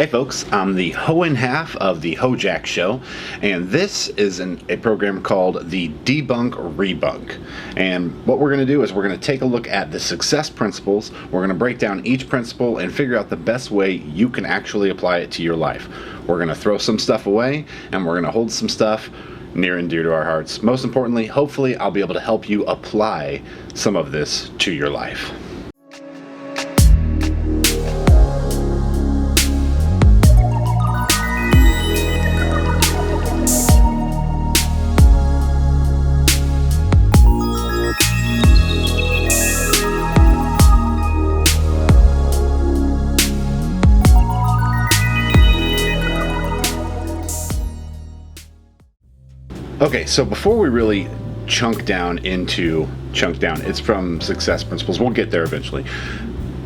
Hey folks, I'm the Hohen half of the HoJak Show, and this is a program called the Debunk-REBUNK. And what we're going to do is we're going to take a look at the success principles. We're going to break down each principle and figure out the best way you can actually apply it to your life. We're going to throw some stuff away, and we're going to hold some stuff near and dear to our hearts. Most importantly, hopefully I'll be able to help you apply some of this to your life. Okay, so before we really chunk down, it's from success principles. We'll get there eventually.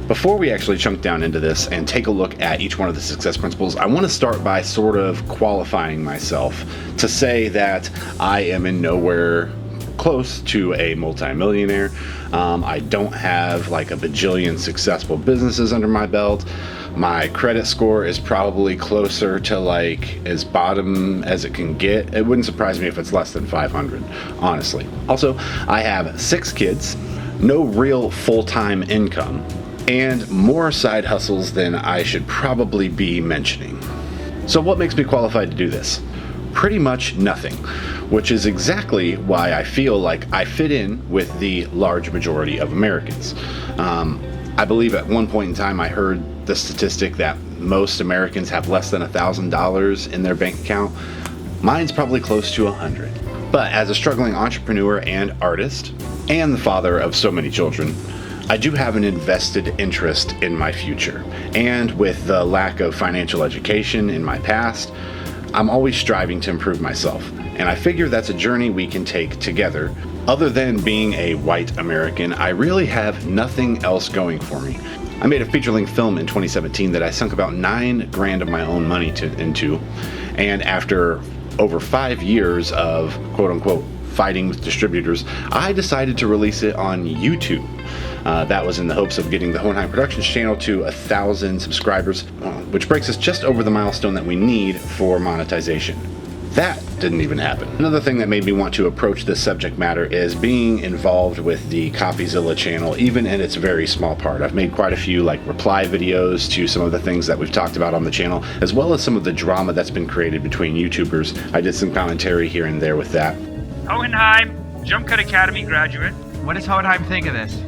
Before we actually chunk down into this and take a look at each one of the success principles, I want to start by sort of qualifying myself to say that I am in nowhere close to a multimillionaire. I don't have like a bajillion successful businesses under my belt. My credit score is probably closer to like as bottom as it can get. It wouldn't surprise me if it's less than 500, honestly. Also, I have 6 kids, no real full-time income, and more side hustles than I should probably be mentioning. So what makes me qualified to do this? Pretty much nothing, which is exactly why I feel like I fit in with the large majority of Americans. I believe at one point in time I heard the statistic that most Americans have less than $1,000 in their bank account. Mine's probably close to 100. But as a struggling entrepreneur and artist, and the father of so many children, I do have an invested interest in my future. And with the lack of financial education in my past, I'm always striving to improve myself. And I figure that's a journey we can take together. Other than being a white American, I really have nothing else going for me. I made a feature-length film in 2017 that I sunk about $9,000 of my own money into, and after over 5 years of quote-unquote fighting with distributors, I decided to release it on YouTube. That was in the hopes of getting the Hohenheim Productions channel to 1,000 subscribers, which breaks us just over the milestone that we need for monetization. That didn't even happen. Another thing that made me want to approach this subject matter is being involved with the CopyZilla channel, even in its very small part. I've made quite a few like reply videos to some of the things that we've talked about on the channel, as well as some of the drama that's been created between YouTubers. I did some commentary here and there with that. Hohenheim, Jump Cut Academy graduate. What does Hohenheim think of this?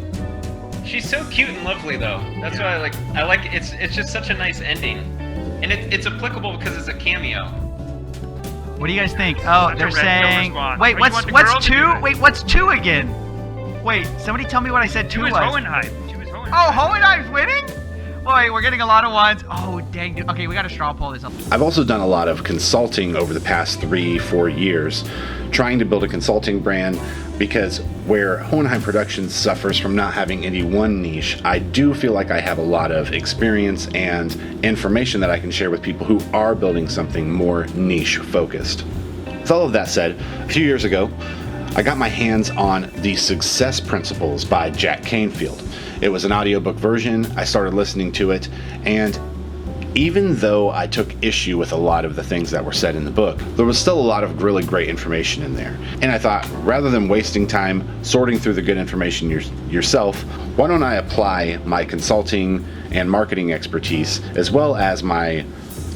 She's so cute and lovely, though. That's why I like. It's just such a nice ending, and it's applicable because it's a cameo. What do you guys think? Oh, they're saying. Wait, what's 2? Wait, what's 2 again? Wait, somebody tell me what I said 2 was. Hohenheim. She was Hohenheim. Oh, Hohenheim's winning? Wait, we're getting a lot of ones. Oh, dang. Okay, we got to straw poll this up. I've also done a lot of consulting over the past 3-4 years, trying to build a consulting brand, because where Hohenheim Productions suffers from not having any one niche, I do feel like I have a lot of experience and information that I can share with people who are building something more niche focused. With all of that said, a few years ago, I got my hands on The Success Principles by Jack Canefield. It was an audiobook version. I started listening to it, and even though I took issue with a lot of the things that were said in the book, there was still a lot of really great information in there. And I thought, rather than wasting time sorting through the good information yourself, why don't I apply my consulting and marketing expertise, as well as my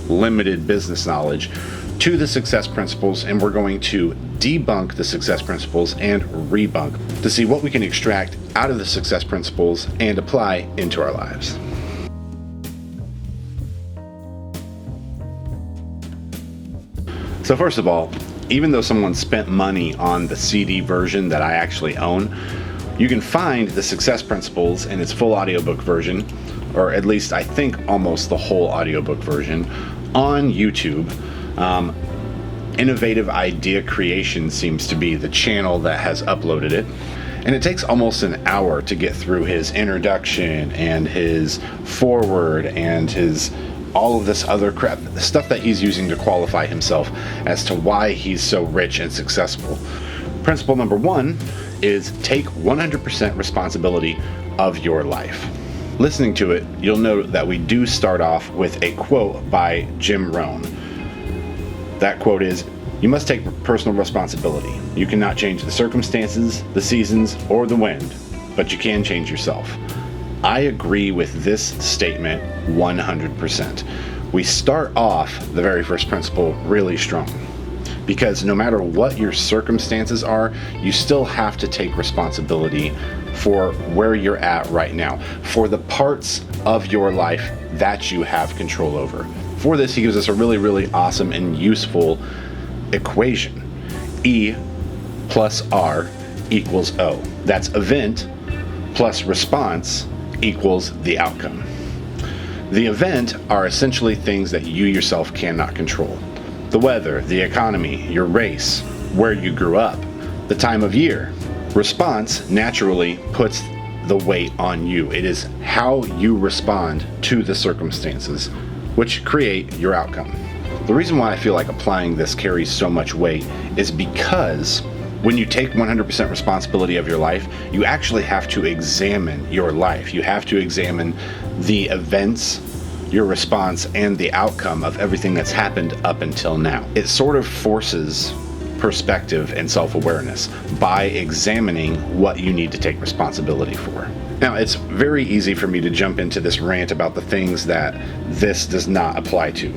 limited business knowledge, to the success principles, and we're going to debunk the success principles and rebunk to see what we can extract out of the success principles and apply into our lives. So first of all, even though someone spent money on the CD version that I actually own, you can find the success principles in its full audiobook version, or at least I think almost the whole audiobook version, on YouTube. Innovative Idea Creation seems to be the channel that has uploaded it. And it takes almost an hour to get through his introduction and his foreword and his all of this other crap, the stuff that he's using to qualify himself as to why he's so rich and successful. Principle number 1 is take 100% responsibility of your life. Listening to it, you'll note that we do start off with a quote by Jim Rohn. That quote is, "You must take personal responsibility. You cannot change the circumstances, the seasons, or the wind, but you can change yourself." I agree with this statement 100%. We start off the very first principle really strong, because no matter what your circumstances are, you still have to take responsibility for where you're at right now, for the parts of your life that you have control over. For this, he gives us a really, really awesome and useful equation. E plus R equals O. That's event plus response equals the outcome. The event are essentially things that you yourself cannot control. The weather, the economy, your race, where you grew up, the time of year. Response naturally puts the weight on you. It is how you respond to the circumstances which create your outcome. The reason why I feel like applying this carries so much weight is because when you take 100% responsibility of your life, you actually have to examine your life. You have to examine the events, your response, and the outcome of everything that's happened up until now. It sort of forces perspective and self-awareness by examining what you need to take responsibility for. Now, it's very easy for me to jump into this rant about the things that this does not apply to,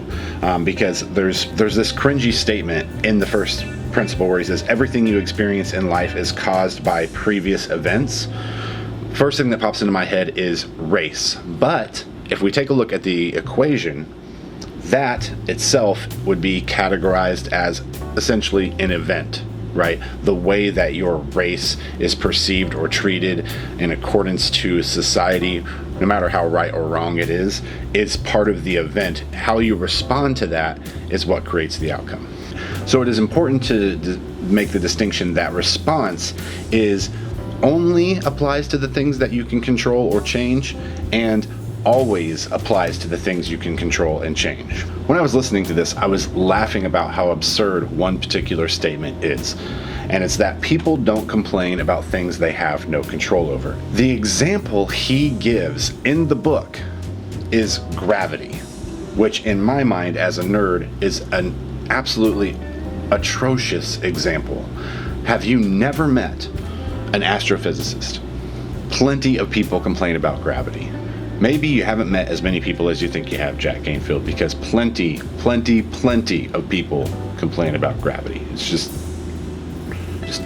because there's this cringy statement in the first principle where he says, everything you experience in life is caused by previous events. First thing that pops into my head is race. But if we take a look at the equation, that itself would be categorized as essentially an event, right? The way that your race is perceived or treated in accordance to society, no matter how right or wrong it is part of the event. How you respond to that is what creates the outcome. So it is important to make the distinction that response is only applies to the things that you can control or change, and always applies to the things you can control and change. When I was listening to this, I was laughing about how absurd one particular statement is. And it's that people don't complain about things they have no control over. The example he gives in the book is gravity, which in my mind as a nerd is an absolutely atrocious example. Have you never met an astrophysicist? Plenty of people complain about gravity. Maybe you haven't met as many people as you think you have, Jack Canefield, because plenty of people complain about gravity. It's just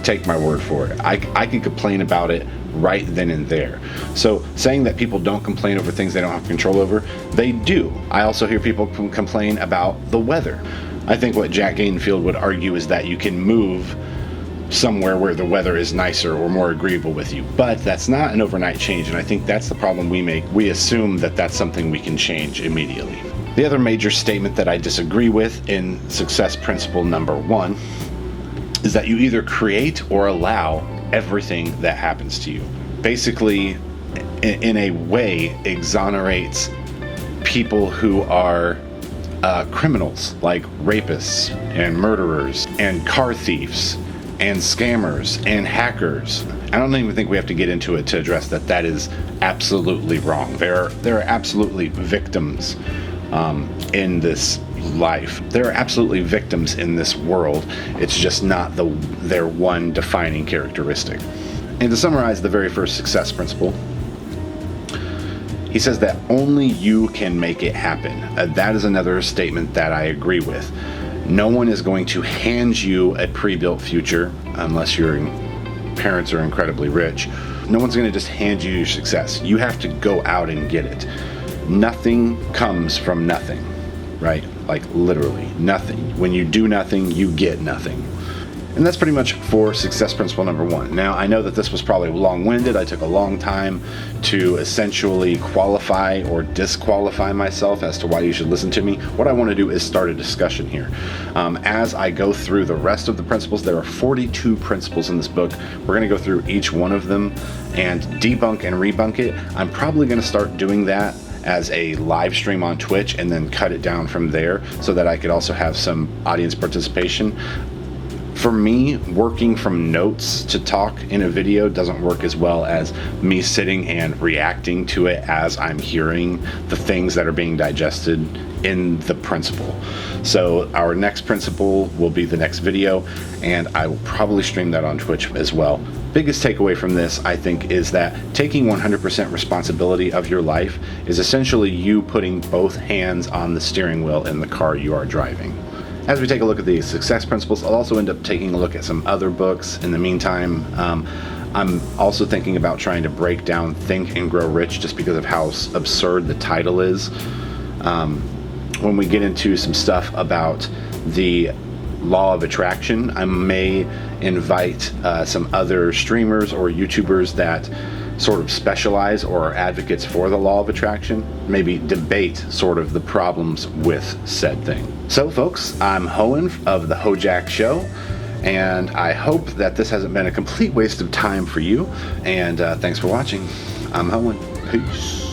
take my word for it. I can complain about it right then and there. So saying that people don't complain over things they don't have control over, they do. I also hear people complain about the weather. I think what Jack Canefield would argue is that you can move somewhere where the weather is nicer or more agreeable with you, but that's not an overnight change, and I think that's the problem we make. We assume that that's something we can change immediately. The other major statement that I disagree with in success principle number 1 is that you either create or allow everything that happens to you. Basically, in a way, exonerates people who are criminals, like rapists and murderers and car thieves and scammers and hackers. I don't even think we have to get into it to address that. That is absolutely wrong. There are absolutely victims in this life. There are absolutely victims in this world. It's just not their one defining characteristic. And to summarize the very first success principle, he says that only you can make it happen. That is another statement that I agree with. No one is going to hand you a pre-built future unless your parents are incredibly rich. No one's going to just hand you your success. You have to go out and get it. Nothing comes from nothing, right? Like literally nothing. When you do nothing, you get nothing. And that's pretty much for success principle number 1. Now, I know that this was probably long-winded. I took a long time to essentially qualify or disqualify myself as to why you should listen to me. What I want to do is start a discussion here. As I go through the rest of the principles, there are 42 principles in this book. We're going to go through each one of them and debunk and rebunk it. I'm probably going to start doing that as a live stream on Twitch and then cut it down from there so that I could also have some audience participation. For me, working from notes to talk in a video doesn't work as well as me sitting and reacting to it as I'm hearing the things that are being digested in the principle. So our next principle will be the next video, and I will probably stream that on Twitch as well. Biggest takeaway from this, I think, is that taking 100% responsibility of your life is essentially you putting both hands on the steering wheel in the car you are driving. As we take a look at these success principles, I'll also end up taking a look at some other books. In the meantime, I'm also thinking about trying to break down Think and Grow Rich just because of how absurd the title is. When we get into some stuff about the law of attraction, I may invite some other streamers or YouTubers that sort of specialize or are advocates for the law of attraction, maybe debate sort of the problems with said thing. So folks, I'm Hohen of the HoJak Show, and I hope that this hasn't been a complete waste of time for you, and thanks for watching. I'm Hohen. Peace.